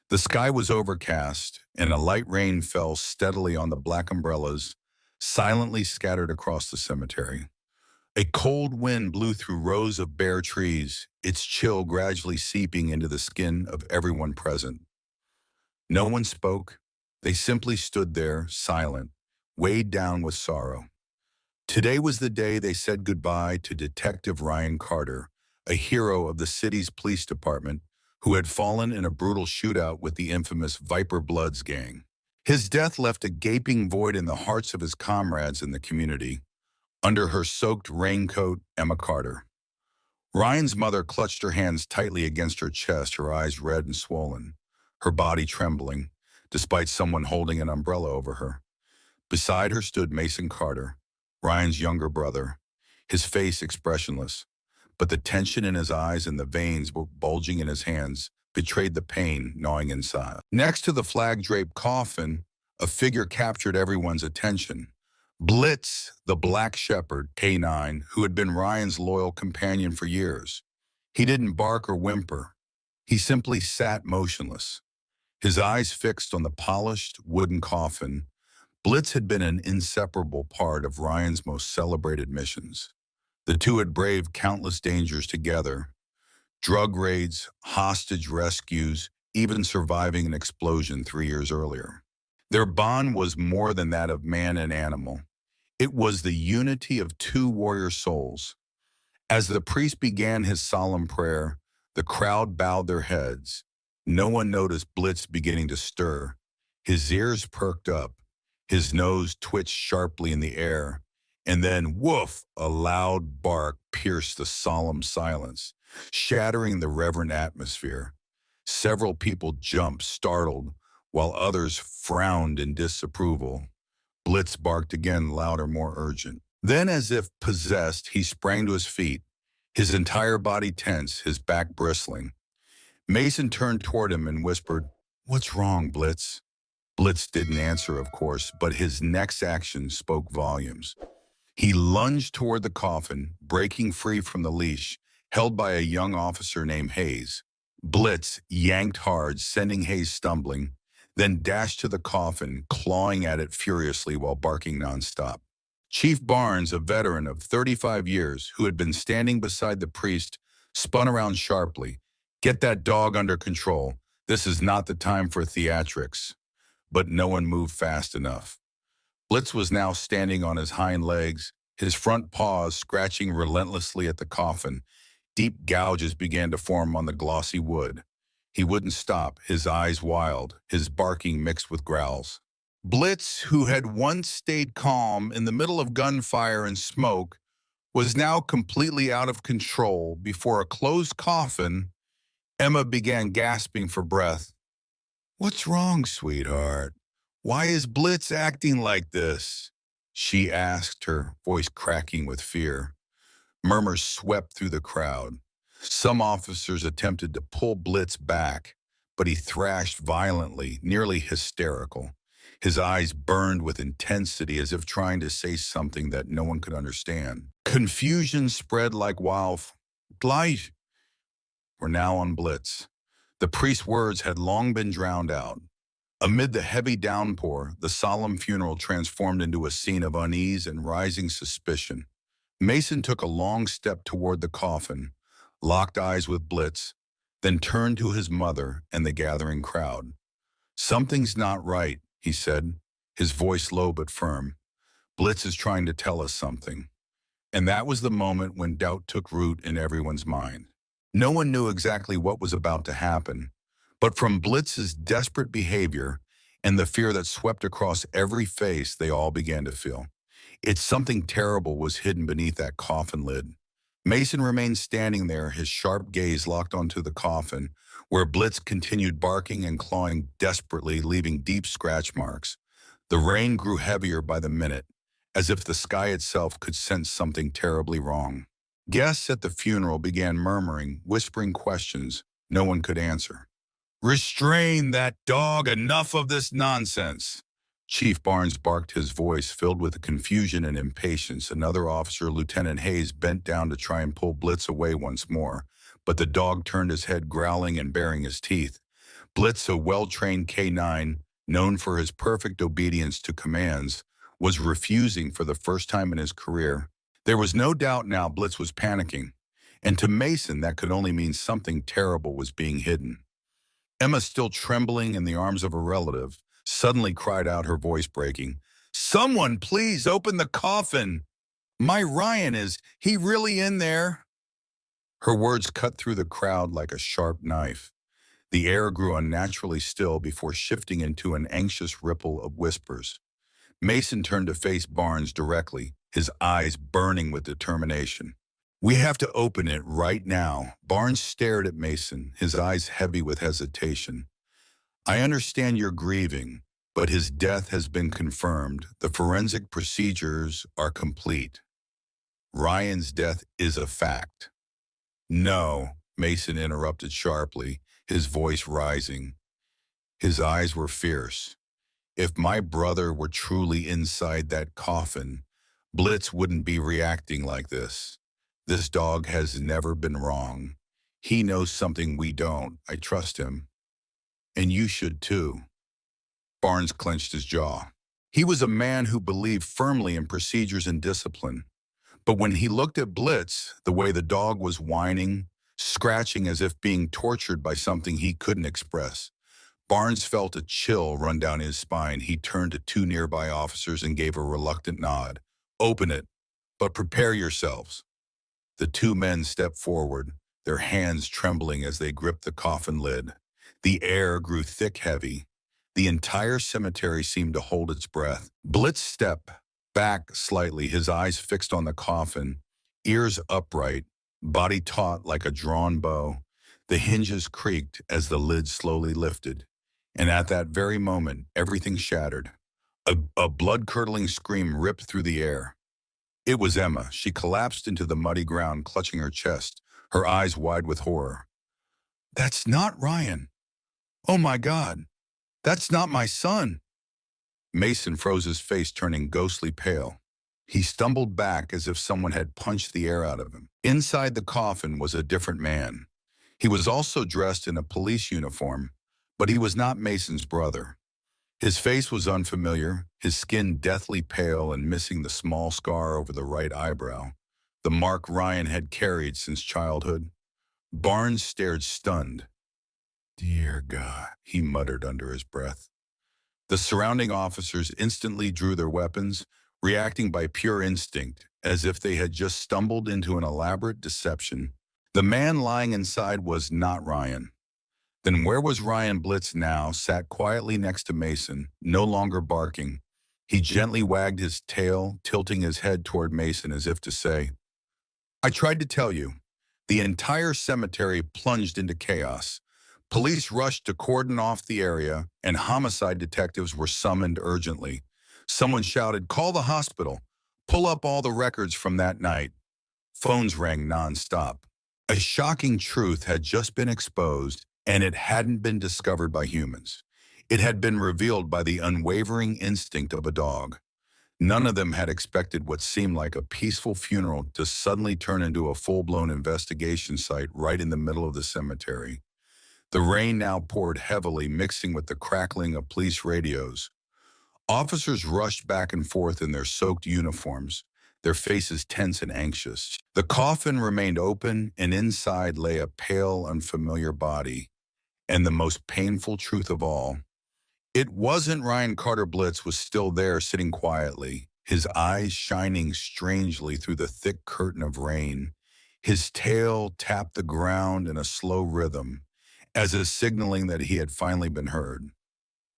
The sky was overcast, and a light rain fell steadily on the black umbrellas, silently scattered across the cemetery. A cold wind blew through rows of bare trees, its chill gradually seeping into the skin of everyone present. No one spoke. They simply stood there, silent, weighed down with sorrow. Today was the day they said goodbye to Detective Ryan Carter, a hero of the city's police department who had fallen in a brutal shootout with the infamous Viper Bloods gang. His death left a gaping void in the hearts of his comrades in the community. Under her soaked raincoat, Emma Carter. Ryan's mother clutched her hands tightly against her chest, her eyes red and swollen, her body trembling, despite someone holding an umbrella over her. Beside her stood Mason Carter, Ryan's younger brother, his face expressionless, but the tension in his eyes and the veins bulging in his hands betrayed the pain gnawing inside. Next to the flag-draped coffin, a figure captured everyone's attention. Blitz, the black shepherd, K9, who had been Ryan's loyal companion for years. He didn't bark or whimper. He simply sat motionless, his eyes fixed on the polished wooden coffin. Blitz had been an inseparable part of Ryan's most celebrated missions. The two had braved countless dangers together: drug raids, hostage rescues, even surviving an explosion 3 years earlier. Their bond was more than that of man and animal. It was the unity of two warrior souls. As the priest began his solemn prayer, the crowd bowed their heads. No one noticed Blitz beginning to stir. His ears perked up, his nose twitched sharply in the air, and then, woof, a loud bark pierced the solemn silence, shattering the reverent atmosphere. Several people jumped, startled, while others frowned in disapproval. Blitz barked again, louder, more urgent. Then, as if possessed, he sprang to his feet, his entire body tense, his back bristling. Mason turned toward him and whispered, "What's wrong, Blitz?" Blitz didn't answer, of course, but his next action spoke volumes. He lunged toward the coffin, breaking free from the leash, held by a young officer named Hayes. Blitz yanked hard, sending Hayes stumbling, then dashed to the coffin, clawing at it furiously while barking nonstop. Chief Barnes, a veteran of 35 years who had been standing beside the priest, spun around sharply. "Get that dog under control. This is not the time for theatrics." But no one moved fast enough. Blitz was now standing on his hind legs, his front paws scratching relentlessly at the coffin. Deep gouges began to form on the glossy wood. He wouldn't stop, his eyes wild, his barking mixed with growls. Blitz, who had once stayed calm in the middle of gunfire and smoke, was now completely out of control. Before a closed coffin, Emma began gasping for breath. "What's wrong, sweetheart? Why is Blitz acting like this?" she asked, her voice cracking with fear. Murmurs swept through the crowd. Some officers attempted to pull Blitz back, but he thrashed violently, nearly hysterical. His eyes burned with intensity as if trying to say something that no one could understand. Confusion spread like wildfire. Light were now on Blitz. The priest's words had long been drowned out. Amid the heavy downpour, the solemn funeral transformed into a scene of unease and rising suspicion. Mason took a long step toward the coffin, locked eyes with Blitz, then turned to his mother and the gathering crowd. "Something's not right," he said, his voice low but firm. "Blitz is trying to tell us something." And that was the moment when doubt took root in everyone's mind. No one knew exactly what was about to happen, but from Blitz's desperate behavior and the fear that swept across every face, they all began to feel. Something terrible was hidden beneath that coffin lid. Mason remained standing there, his sharp gaze locked onto the coffin, where Blitz continued barking and clawing desperately, leaving deep scratch marks. The rain grew heavier by the minute, as if the sky itself could sense something terribly wrong. Guests at the funeral began murmuring, whispering questions no one could answer. "Restrain that dog! Enough of this nonsense!" Chief Barnes barked, his voice filled with confusion and impatience. Another officer, Lieutenant Hayes, bent down to try and pull Blitz away once more, but the dog turned his head, growling and baring his teeth. Blitz, a well-trained K-9, known for his perfect obedience to commands, was refusing for the first time in his career. There was no doubt now Blitz was panicking, and to Mason that could only mean something terrible was being hidden. Emma, still trembling in the arms of a relative, suddenly cried out, her voice breaking, "Someone please open the coffin! My Ryan, is he really in there?" Her words cut through the crowd like a sharp knife. The air grew unnaturally still before shifting into an anxious ripple of whispers. Mason turned to face Barnes directly, his eyes burning with determination. "We have to open it right now." Barnes stared at Mason, his eyes heavy with hesitation. "I understand you're grieving, but his death has been confirmed. The forensic procedures are complete. Ryan's death is a fact." "No," Mason interrupted sharply, his voice rising. His eyes were fierce. "If my brother were truly inside that coffin, Blitz wouldn't be reacting like this. This dog has never been wrong. He knows something we don't. I trust him. And you should too." Barnes clenched his jaw. He was a man who believed firmly in procedures and discipline. But when he looked at Blitz, the way the dog was whining, scratching as if being tortured by something he couldn't express, Barnes felt a chill run down his spine. He turned to two nearby officers and gave a reluctant nod. "Open it, but prepare yourselves." The two men stepped forward, their hands trembling as they gripped the coffin lid. The air grew thick, heavy. The entire cemetery seemed to hold its breath. Blitz stepped back slightly, his eyes fixed on the coffin, ears upright, body taut like a drawn bow. The hinges creaked as the lid slowly lifted. And at that very moment, everything shattered. A blood-curdling scream ripped through the air. It was Emma. She collapsed into the muddy ground, clutching her chest, her eyes wide with horror. "That's not Ryan. Oh my God. That's not my son." Mason froze, his face turning ghostly pale. He stumbled back as if someone had punched the air out of him. Inside the coffin was a different man. He was also dressed in a police uniform, but he was not Mason's brother. His face was unfamiliar, his skin deathly pale and missing the small scar over the right eyebrow, the mark Ryan had carried since childhood. Barnes stared stunned. "Dear God," he muttered under his breath. The surrounding officers instantly drew their weapons, reacting by pure instinct, as if they had just stumbled into an elaborate deception. The man lying inside was not Ryan. Then where was Ryan? Blitz now sat quietly next to Mason, no longer barking. He gently wagged his tail, tilting his head toward Mason as if to say, "I tried to tell you." The entire cemetery plunged into chaos. Police rushed to cordon off the area, and homicide detectives were summoned urgently. Someone shouted, "Call the hospital. Pull up all the records from that night." Phones rang nonstop. A shocking truth had just been exposed, and it hadn't been discovered by humans. It had been revealed by the unwavering instinct of a dog. None of them had expected what seemed like a peaceful funeral to suddenly turn into a full-blown investigation site right in the middle of the cemetery. The rain now poured heavily, mixing with the crackling of police radios. Officers rushed back and forth in their soaked uniforms, their faces tense and anxious. The coffin remained open, and inside lay a pale, unfamiliar body. And the most painful truth of all, it wasn't Ryan. Carter Blitz was still there, sitting quietly, his eyes shining strangely through the thick curtain of rain. His tail tapped the ground in a slow rhythm, as if signaling that he had finally been heard.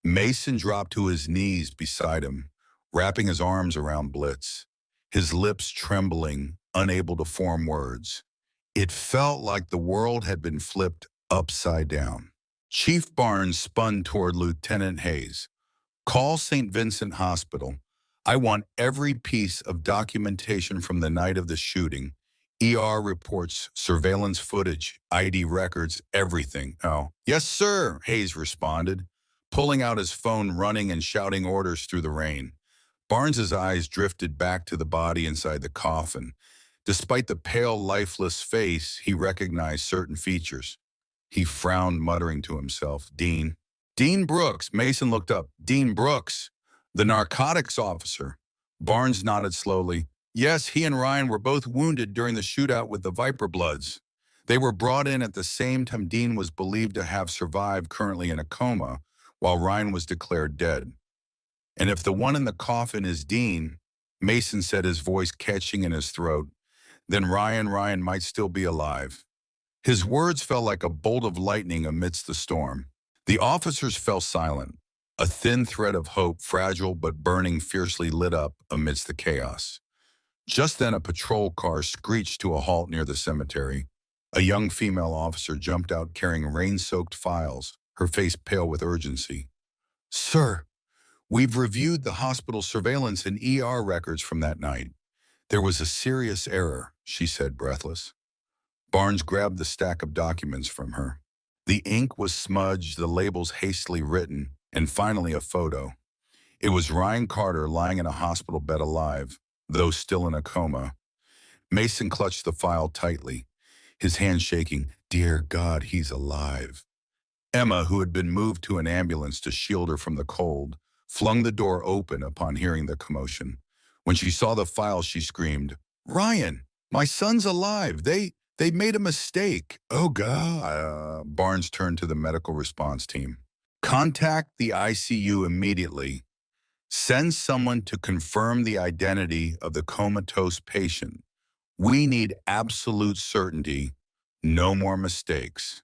Mason dropped to his knees beside him, wrapping his arms around Blitz, his lips trembling, unable to form words. It felt like the world had been flipped upside down. Chief Barnes spun toward Lieutenant Hayes. "Call St. Vincent Hospital. I want every piece of documentation from the night of the shooting. ER reports, surveillance footage, ID records, everything." "Oh, yes, sir," Hayes responded, pulling out his phone, running and shouting orders through the rain. Barnes's eyes drifted back to the body inside the coffin. Despite the pale, lifeless face, he recognized certain features. He frowned, muttering to himself, Dean. Dean Brooks. Mason looked up. Dean Brooks, the narcotics officer. Barnes nodded slowly. Yes, he and Ryan were both wounded during the shootout with the Viper Bloods. They were brought in at the same time. Dean was believed to have survived, currently in a coma, while Ryan was declared dead. And if the one in the coffin is Dean, Mason said, his voice catching in his throat, then Ryan might still be alive. His words fell like a bolt of lightning amidst the storm. The officers fell silent. A thin thread of hope, fragile but burning fiercely, lit up amidst the chaos. Just then a patrol car screeched to a halt near the cemetery. A young female officer jumped out carrying rain-soaked files, her face pale with urgency. Sir, we've reviewed the hospital surveillance and ER records from that night. There was a serious error, she said, breathless. Barnes grabbed the stack of documents from her. The ink was smudged, the labels hastily written, and finally a photo. It was Ryan Carter lying in a hospital bed alive, though still in a coma. Mason clutched the file tightly, his hand shaking. Dear God, he's alive. Emma, who had been moved to an ambulance to shield her from the cold, flung the door open upon hearing the commotion. When she saw the file, she screamed, Ryan, my son's alive. They made a mistake. Oh, God. Barnes turned to the medical response team. Contact the ICU immediately. Send someone to confirm the identity of the comatose patient. We need absolute certainty, no more mistakes.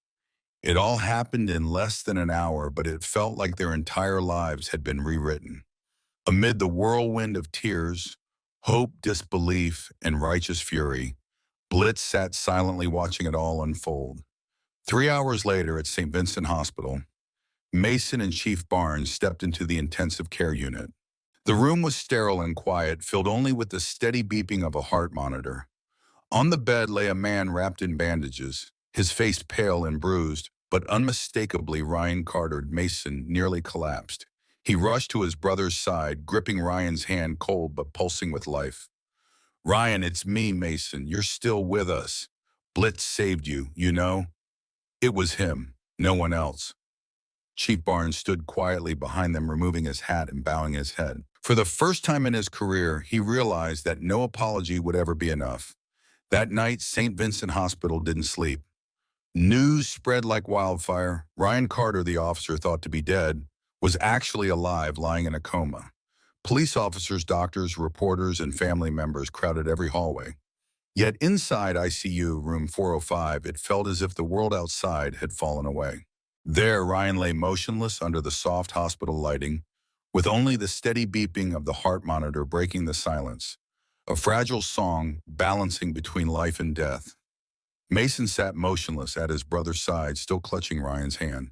It all happened in less than an hour, but it felt like their entire lives had been rewritten. Amid the whirlwind of tears, hope, disbelief, and righteous fury, Blitz sat silently watching it all unfold. 3 hours later at St. Vincent Hospital, Mason and Chief Barnes stepped into the intensive care unit. The room was sterile and quiet, filled only with the steady beeping of a heart monitor. On the bed lay a man wrapped in bandages, his face pale and bruised, but unmistakably Ryan Carter. Mason nearly collapsed. He rushed to his brother's side, gripping Ryan's hand, cold but pulsing with life. Ryan, it's me, Mason. You're still with us. Blitz saved you, you know? It was him, no one else. Chief Barnes stood quietly behind them, removing his hat and bowing his head. For the first time in his career, he realized that no apology would ever be enough. That night, St. Vincent Hospital didn't sleep. News spread like wildfire. Ryan Carter, the officer thought to be dead, was actually alive, lying in a coma. Police officers, doctors, reporters, and family members crowded every hallway. Yet inside ICU room 405, it felt as if the world outside had fallen away. There, Ryan lay motionless under the soft hospital lighting, with only the steady beeping of the heart monitor breaking the silence, a fragile song balancing between life and death. Mason sat motionless at his brother's side, still clutching Ryan's hand.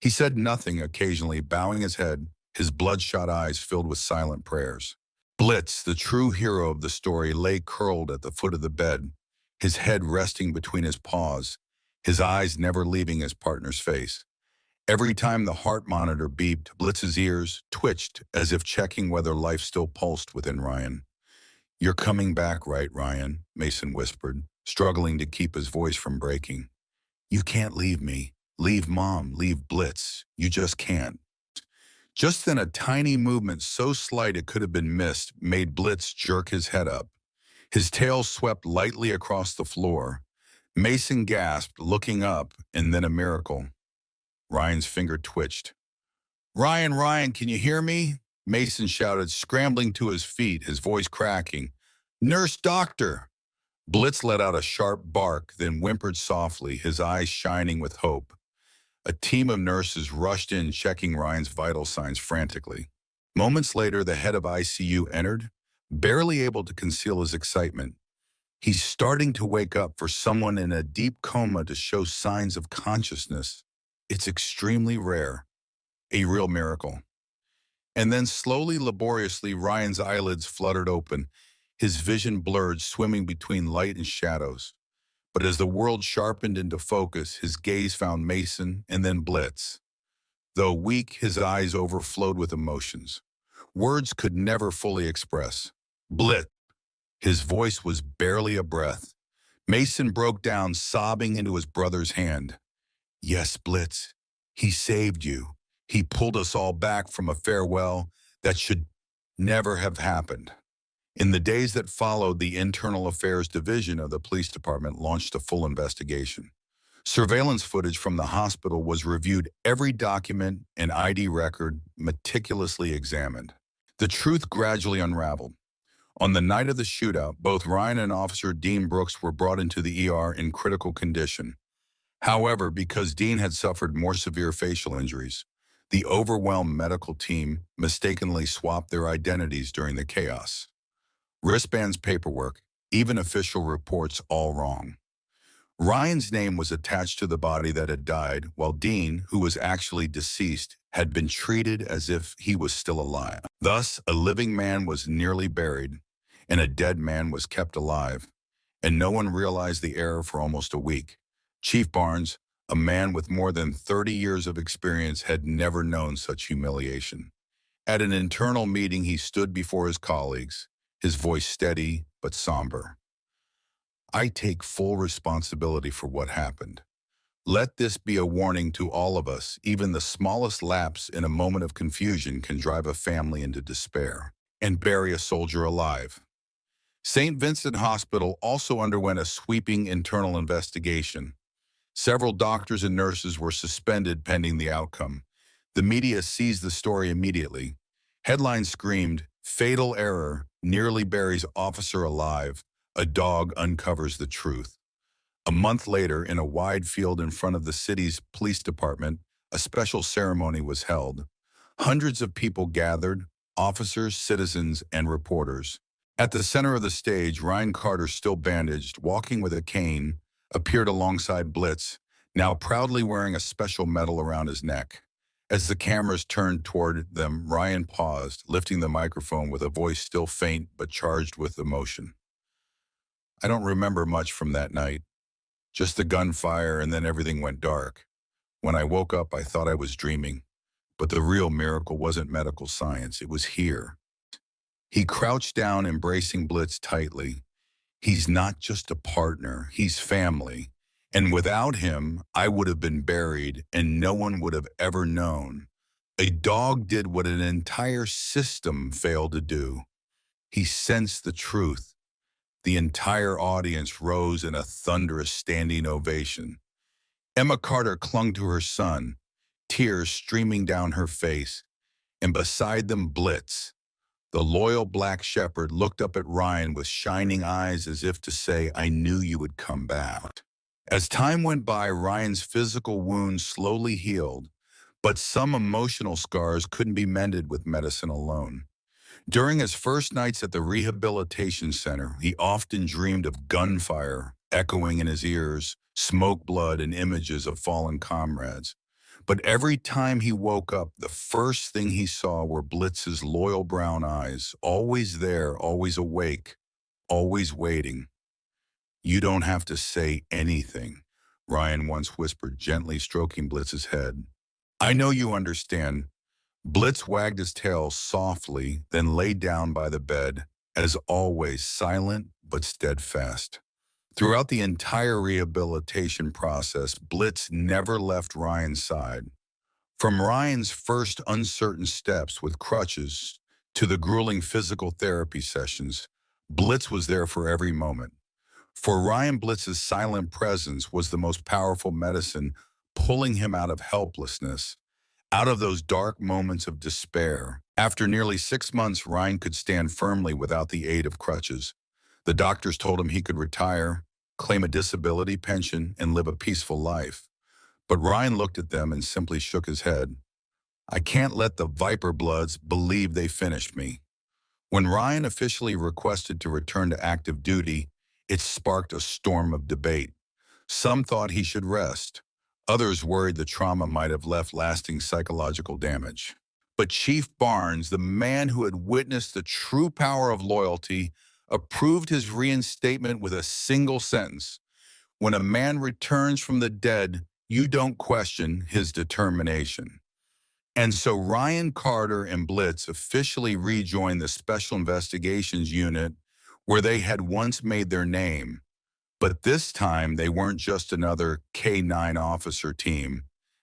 He said nothing, occasionally bowing his head, his bloodshot eyes filled with silent prayers. Blitz, the true hero of the story, lay curled at the foot of the bed, his head resting between his paws, his eyes never leaving his partner's face. Every time the heart monitor beeped, Blitz's ears twitched as if checking whether life still pulsed within Ryan. You're coming back, right, Ryan? Mason whispered, struggling to keep his voice from breaking. You can't leave me. Leave Mom, leave Blitz. You just can't. Just then a tiny movement so slight it could have been missed made Blitz jerk his head up. His tail swept lightly across the floor. Mason gasped, looking up, and then a miracle. Ryan's finger twitched. Ryan, can you hear me? Mason shouted, scrambling to his feet, his voice cracking. Nurse, doctor! Blitz let out a sharp bark, then whimpered softly, his eyes shining with hope. A team of nurses rushed in, checking Ryan's vital signs frantically. Moments later, the head of ICU entered, barely able to conceal his excitement. He's starting to wake up. For someone in a deep coma to show signs of consciousness, it's extremely rare, a real miracle. And then slowly, laboriously, Ryan's eyelids fluttered open, his vision blurred, swimming between light and shadows. But as the world sharpened into focus, his gaze found Mason and then Blitz. Though weak, his eyes overflowed with emotions. Words could never fully express. Blitz. His voice was barely a breath. Mason broke down, sobbing into his brother's hand. Yes, Blitz, he saved you. He pulled us all back from a farewell that should never have happened. In the days that followed, the Internal Affairs Division of the police department launched a full investigation. Surveillance footage from the hospital was reviewed, every document and ID record meticulously examined. The truth gradually unraveled. On the night of the shootout, both Ryan and Officer Dean Brooks were brought into the ER in critical condition. However, because Dean had suffered more severe facial injuries, the overwhelmed medical team mistakenly swapped their identities during the chaos. Wristbands, paperwork, even official reports, all wrong. Ryan's name was attached to the body that had died, while Dean, who was actually deceased, had been treated as if he was still alive. Thus, a living man was nearly buried, and a dead man was kept alive, and no one realized the error for almost a week. Chief Barnes, a man with more than 30 years of experience, had never known such humiliation. At an internal meeting, he stood before his colleagues, his voice steady but somber. I take full responsibility for what happened. Let this be a warning to all of us. Even the smallest lapse in a moment of confusion can drive a family into despair and bury a soldier alive. St. Vincent Hospital also underwent a sweeping internal investigation. Several doctors and nurses were suspended pending the outcome. The media seized the story immediately. Headlines screamed, "Fatal error, nearly buries officer alive. A dog uncovers the truth." A month later, in a wide field in front of the city's police department, a special ceremony was held. Hundreds of people gathered, officers, citizens, and reporters. At the center of the stage, Ryan Carter, still bandaged, walking with a cane, appeared alongside Blitz, now proudly wearing a special medal around his neck. As the cameras turned toward them, Ryan paused, lifting the microphone with a voice still faint but charged with emotion. I don't remember much from that night. Just the gunfire, and then everything went dark. When I woke up, I thought I was dreaming. But the real miracle wasn't medical science. It was here. He crouched down, embracing Blitz tightly. He's not just a partner, he's family. And without him, I would have been buried, and no one would have ever known. A dog did what an entire system failed to do. He sensed the truth. The entire audience rose in a thunderous standing ovation. Emma Carter clung to her son, tears streaming down her face, and beside them Blitz. The loyal black shepherd looked up at Ryan with shining eyes as if to say, I knew you would come back. As time went by, Ryan's physical wounds slowly healed, but some emotional scars couldn't be mended with medicine alone. During his first nights at the rehabilitation center, he often dreamed of gunfire echoing in his ears, smoke, blood, and images of fallen comrades. But every time he woke up, the first thing he saw were Blitz's loyal brown eyes, always there, always awake, always waiting. You don't have to say anything, Ryan once whispered, gently stroking Blitz's head. I know you understand. Blitz wagged his tail softly, then lay down by the bed, as always silent but steadfast. Throughout the entire rehabilitation process, Blitz never left Ryan's side. From Ryan's first uncertain steps with crutches to the grueling physical therapy sessions, Blitz was there for every moment. For Ryan, Blitz's silent presence was the most powerful medicine, pulling him out of helplessness, out of those dark moments of despair. After nearly 6 months, Ryan could stand firmly without the aid of crutches. The doctors told him he could retire, claim a disability pension, and live a peaceful life. But Ryan looked at them and simply shook his head. I can't let the Viper Bloods believe they finished me. When Ryan officially requested to return to active duty, it sparked a storm of debate. Some thought he should rest. Others worried the trauma might have left lasting psychological damage. But Chief Barnes, the man who had witnessed the true power of loyalty, approved his reinstatement with a single sentence. When a man returns from the dead, you don't question his determination. And so Ryan Carter and Blitz officially rejoined the Special Investigations Unit where they had once made their name. But this time, they weren't just another K-9 officer team.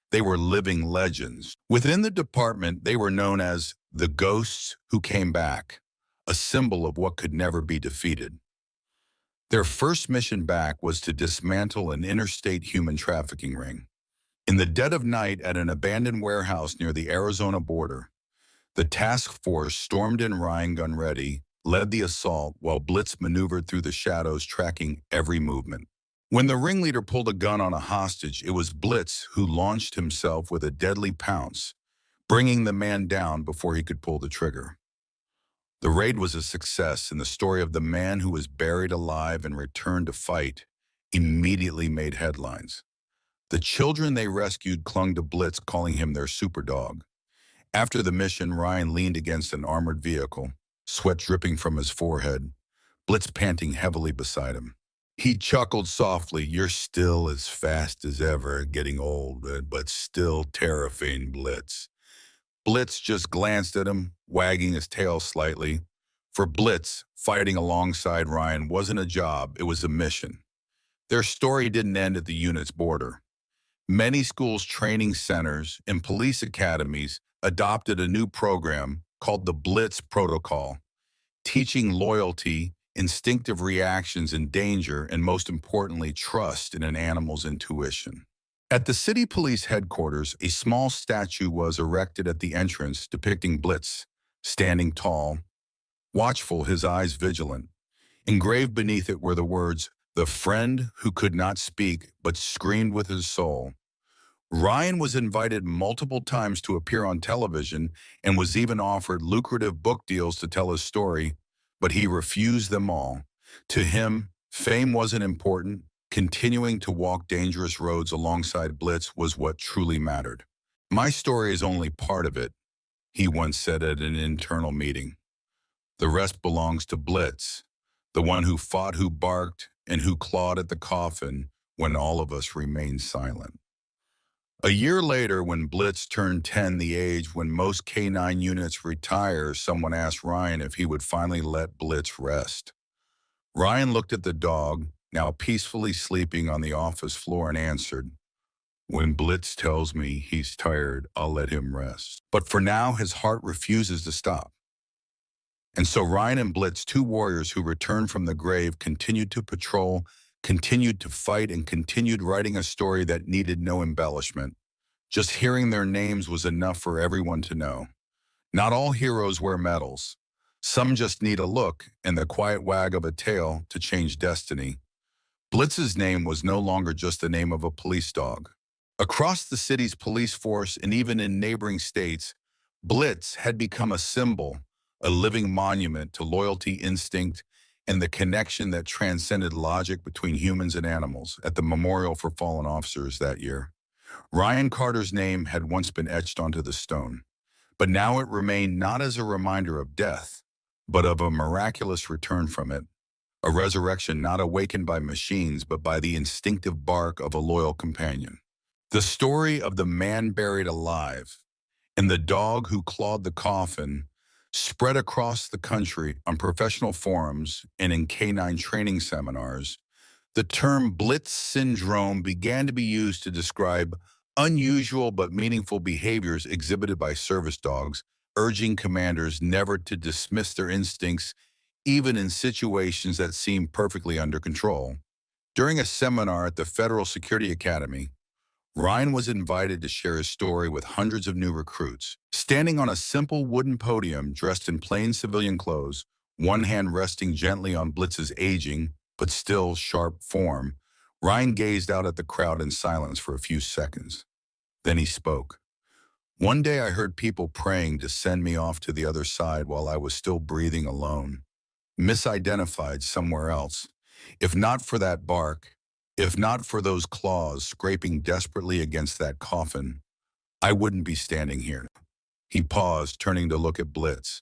They were living legends. Within the department, they were known as the Ghosts Who Came Back, a symbol of what could never be defeated. Their first mission back was to dismantle an interstate human trafficking ring. In the dead of night at an abandoned warehouse near the Arizona border, the task force stormed in Ryan gun ready, led the assault while Blitz maneuvered through the shadows tracking every movement. When the ringleader pulled a gun on a hostage, it was Blitz who launched himself with a deadly pounce, bringing the man down before he could pull the trigger. The raid was a success, and the story of the man who was buried alive and returned to fight immediately made headlines. The children they rescued clung to Blitz, calling him their super dog. After the mission, Ryan leaned against an armored vehicle, sweat dripping from his forehead, Blitz panting heavily beside him. He chuckled softly, "You're still as fast as ever, getting old, but still terrifying, Blitz." Blitz just glanced at him, wagging his tail slightly. For Blitz, fighting alongside Ryan wasn't a job, it was a mission. Their story didn't end at the unit's border. Many schools, training centers, and police academies adopted a new program called the Blitz Protocol, teaching loyalty, instinctive reactions in danger, and most importantly, trust in an animal's intuition. At the city police headquarters, a small statue was erected at the entrance depicting Blitz, standing tall, watchful, his eyes vigilant. Engraved beneath it were the words, "The friend who could not speak but screamed with his soul." Ryan was invited multiple times to appear on television and was even offered lucrative book deals to tell his story, but he refused them all. To him, fame wasn't important. Continuing to walk dangerous roads alongside Blitz was what truly mattered. "My story is only part of it," he once said at an internal meeting. "The rest belongs to Blitz, the one who fought, who barked, and who clawed at the coffin when all of us remained silent." A year later, when Blitz turned 10, the age when most K-9 units retire, someone asked Ryan if he would finally let Blitz rest. Ryan looked at the dog, now peacefully sleeping on the office floor, and answered, "When Blitz tells me he's tired, I'll let him rest. But for now, his heart refuses to stop." And so Ryan and Blitz, two warriors who returned from the grave, continued to patrol, continued to fight, and continued writing a story that needed no embellishment. Just hearing their names was enough for everyone to know. Not all heroes wear medals. Some just need a look and the quiet wag of a tail to change destiny. Blitz's name was no longer just the name of a police dog. Across the city's police force and even in neighboring states, Blitz had become a symbol, a living monument to loyalty, instinct, and the connection that transcended logic between humans and animals. At the memorial for fallen officers that year, Ryan Carter's name had once been etched onto the stone, but now it remained not as a reminder of death, but of a miraculous return from it, a resurrection not awakened by machines, but by the instinctive bark of a loyal companion. The story of the man buried alive and the dog who clawed the coffin spread across the country on professional forums and in K-9 training seminars. The term Blitz syndrome began to be used to describe unusual but meaningful behaviors exhibited by service dogs, urging commanders never to dismiss their instincts, even in situations that seem perfectly under control. During a seminar at the Federal Security Academy, Ryan was invited to share his story with hundreds of new recruits. Standing on a simple wooden podium, dressed in plain civilian clothes, one hand resting gently on Blitz's aging but still sharp form, Ryan gazed out at the crowd in silence for a few seconds. Then he spoke. "One day I heard people praying to send me off to the other side while I was still breathing alone, misidentified somewhere else. If not for that bark, if not for those claws scraping desperately against that coffin, I wouldn't be standing here." He paused, turning to look at Blitz.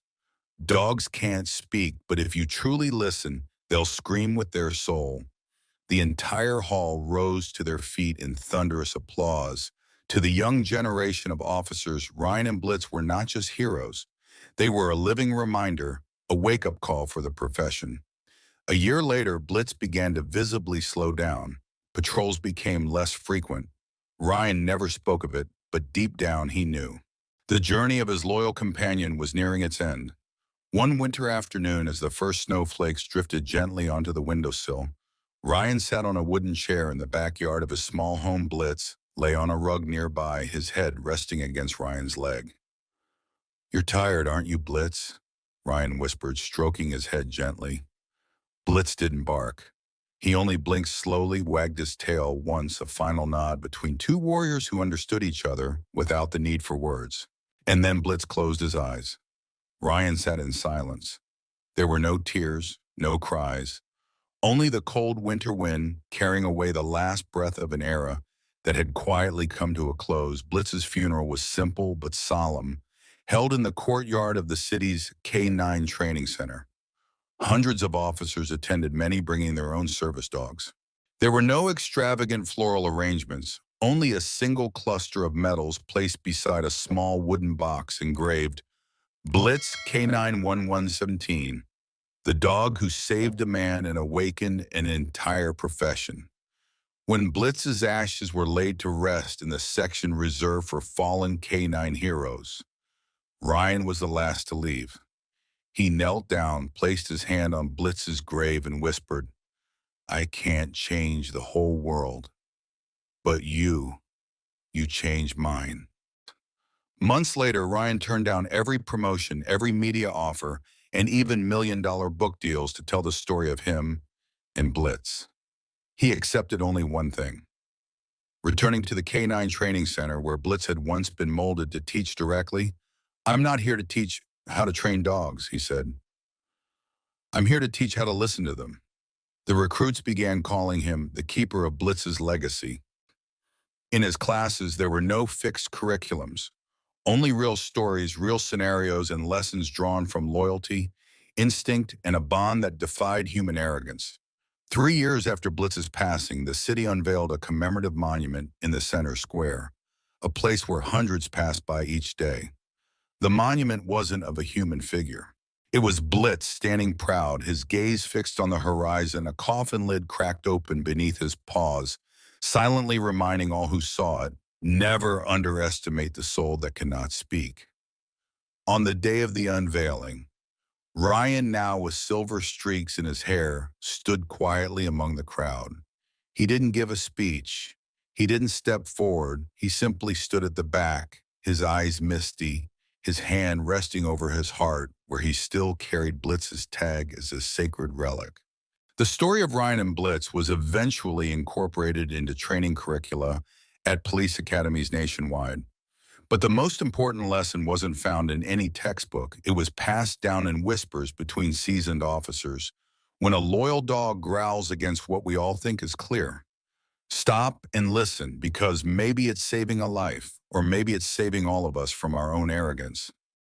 "Dogs can't speak, but if you truly listen, they'll scream with their soul." The entire hall rose to their feet in thunderous applause. To the young generation of officers, Ryan and Blitz were not just heroes. They were a living reminder, a wake-up call for the profession. A year later, Blitz began to visibly slow down. Patrols became less frequent. Ryan never spoke of it, but deep down he knew. The journey of his loyal companion was nearing its end. One winter afternoon, as the first snowflakes drifted gently onto the windowsill, Ryan sat on a wooden chair in the backyard of his small home. Blitz lay on a rug nearby, his head resting against Ryan's leg. "You're tired, aren't you, Blitz?" Ryan whispered, stroking his head gently. Blitz didn't bark. He only blinked slowly, wagged his tail once, a final nod between two warriors who understood each other without the need for words. And then Blitz closed his eyes. Ryan sat in silence. There were no tears, no cries, only the cold winter wind carrying away the last breath of an era that had quietly come to a close. Blitz's funeral was simple but solemn, held in the courtyard of the city's K-9 training center. Hundreds of officers attended, many bringing their own service dogs. There were no extravagant floral arrangements, only a single cluster of medals placed beside a small wooden box engraved, "Blitz K91117, the dog who saved a man and awakened an entire profession." When Blitz's ashes were laid to rest in the section reserved for fallen K9 heroes, Ryan was the last to leave. He knelt down, placed his hand on Blitz's grave, and whispered, "I can't change the whole world, but you changed mine." Months later, Ryan turned down every promotion, every media offer, and even million-dollar book deals to tell the story of him and Blitz. He accepted only one thing: returning to the K9 training center where Blitz had once been molded to teach directly. "I'm not here to teach how to train dogs," he said. "I'm here to teach how to listen to them." The recruits began calling him the keeper of Blitz's legacy. In his classes, there were no fixed curriculums, only real stories, real scenarios, and lessons drawn from loyalty, instinct, and a bond that defied human arrogance. 3 years after Blitz's passing, the city unveiled a commemorative monument in the center square, a place where hundreds passed by each day. The monument wasn't of a human figure. It was Blitz standing proud, his gaze fixed on the horizon, a coffin lid cracked open beneath his paws, silently reminding all who saw it, never underestimate the soul that cannot speak. On the day of the unveiling, Ryan, now with silver streaks in his hair, stood quietly among the crowd. He didn't give a speech. He didn't step forward. He simply stood at the back, his eyes misty, his hand resting over his heart, where he still carried Blitz's tag as a sacred relic. The story of Ryan and Blitz was eventually incorporated into training curricula at police academies nationwide. But the most important lesson wasn't found in any textbook. It was passed down in whispers between seasoned officers. When a loyal dog growls against what we all think is clear, stop and listen, because maybe it's saving a life, or maybe it's saving all of us from our own arrogance.